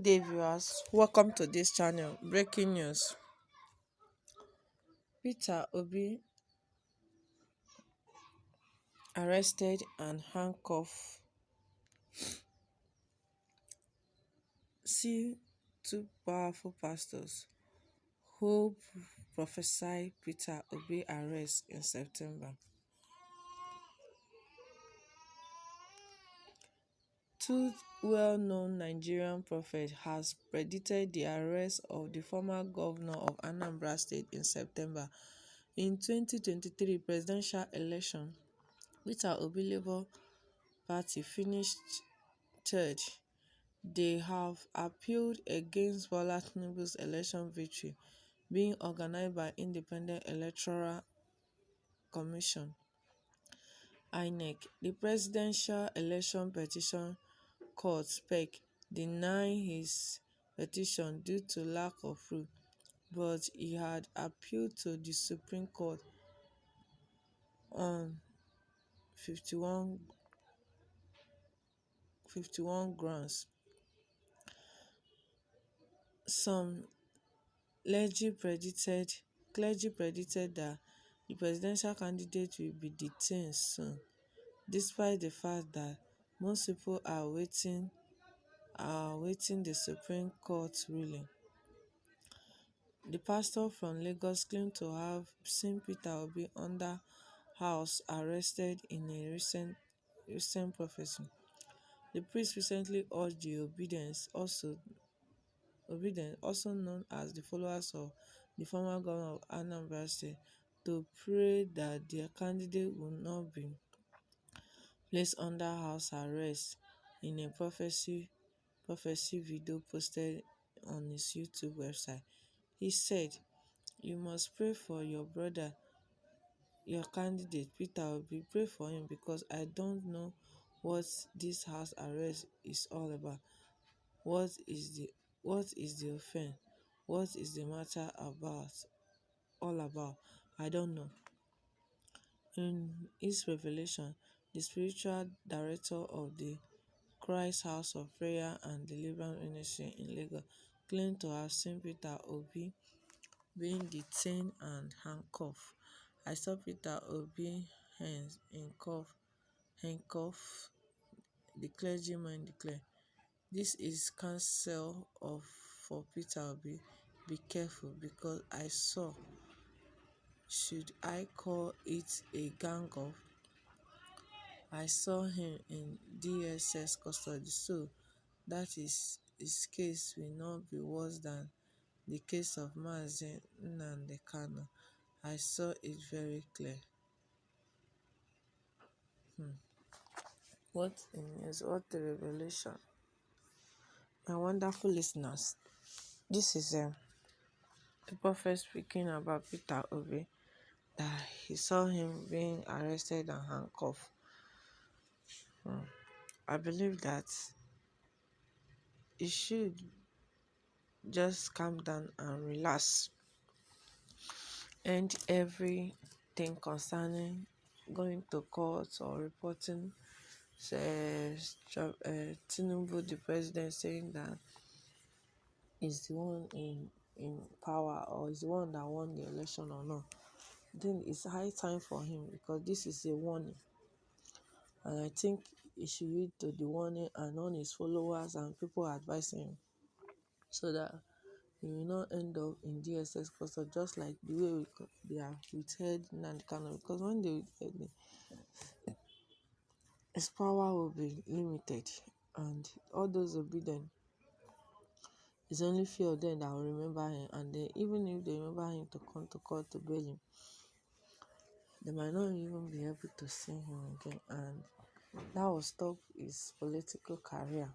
Good day, viewers. Welcome to this channel. Breaking news: Peter Obi arrested and handcuffed. See two powerful pastors who prophesy Peter Obi arrest in September. Two well-known Nigerian prophets has predicted the arrest of the former governor of Anambra State in September. In 2023 presidential election, Peter Obi Labour Party finished third. They have appealed against Bola Tinubu's election victory being organized by Independent Electoral Commission (INEC). The Presidential Election Petition Court (SPEC) denied his petition due to lack of proof, but he had appealed to the Supreme Court on 51 grounds. Some clergy predicted that the presidential candidate will be detained soon, despite the fact that most people are awaiting the Supreme Court ruling. The pastor from Lagos claimed to have seen Peter Obi under house arrested in a recent prophecy. The priest recently urged the obedience, also known as the followers of the former governor of Anambra State, to pray that their candidate will not be placed under house arrest in a prophecy video posted on his YouTube website. He said, "You must pray for your brother, your candidate, Peter Obi. Pray for him because I don't know what this house arrest is all about. What is the offense? What is the matter all about? I don't know." In his revelation, the spiritual director of the Christ House of Prayer and Deliverance Ministry in Lagos claimed to have seen Peter Obi being detained and handcuffed. "I saw Peter Obi's hands handcuffed," the clergyman declared. "This is counsel for Peter Obi. Be careful, because I saw, should I call it a gang-up? I saw him in DSS custody, so that is his case will not be worse than the case of Mazi Nnamdi Kanu. I saw it very clear." What a revelation. My wonderful listeners, this is the prophet speaking about Peter Obi, that he saw him being arrested and handcuffed. I believe that he should just calm down and relax, and everything concerning going to court or reporting Tinubu, the president, saying that he's the one in power or is the one that won the election or not. Then it's high time for him, because this is a warning, and I think he should read to the warning and on his followers and people advising him, so that he will not end up in DSS custody, just like the way they have withheld Nnamdi Kanu. Because when they withheld him, his power will be limited, and all those obedient, it's only few of them that will remember him, and then even if they remember him to come to court to bail him, they might not even be able to see him again, and that will stop his political career.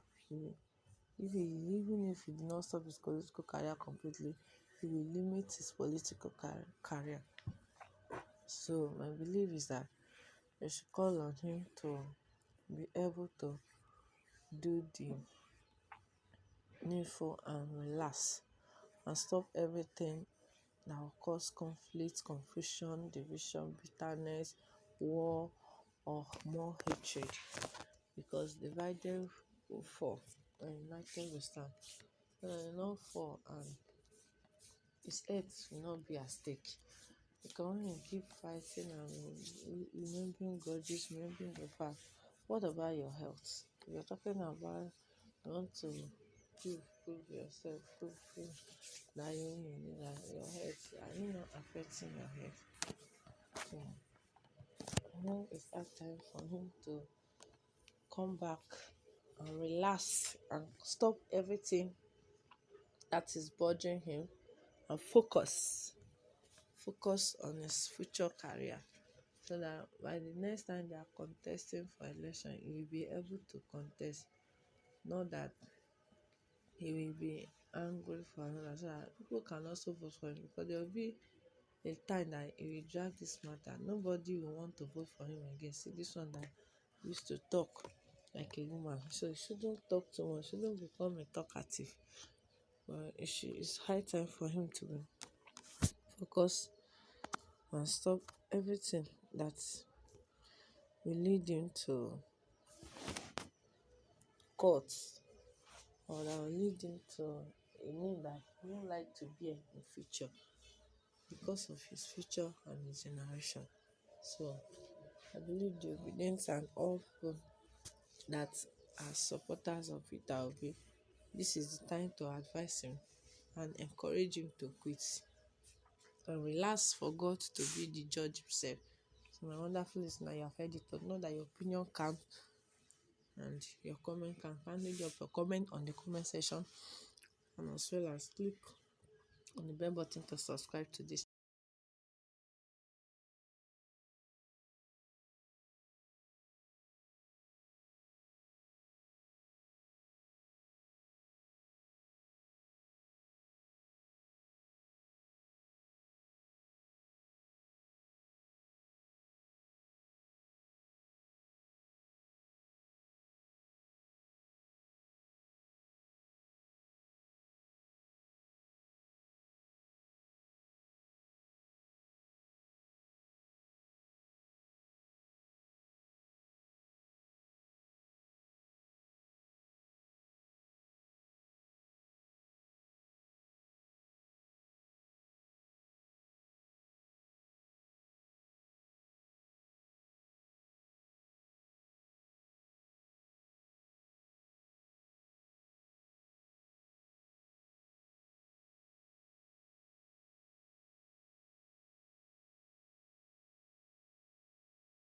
Even if he did not stop his political career completely, he will limit his political career. So my belief is that they should call on him to be able to do the needful and relax, and stop everything that will cause conflict, confusion, division, bitterness, war, or more hatred. Because divided will fall and united will stand. so that he not fall and his health will not be at stake. Because when you keep fighting and remembering grudges, remembering the past, what about your health? If you're talking about you want to prove yourself, prove that that your health, are you not affecting your health? So, when it's that time for him to come back and relax and stop everything that is bothering him and focus on his future career, so that by the next time they are contesting for election, he will be able to contest, not that he will be angry for another, so that people can also vote for him, because there will be a time that he will drag this matter. Nobody will want to vote for him again. See this one that used to talk like a woman, so he shouldn't talk too much, shouldn't become a talkative. But it's high time for him to focus and stop everything that will lead him to court, or that will lead him to a name that he won't like to be in the future, because of his future and his generation. So I believe the obedience and all people that are supporters of Peter Obi, this is the time to advise him and encourage him to quit and relax for God to be the judge himself. So my wonderful listener, you have heard it, but know that your opinion counts and your comment can kindly drop your comment on the comment section, and as well as click on the bell button to subscribe to this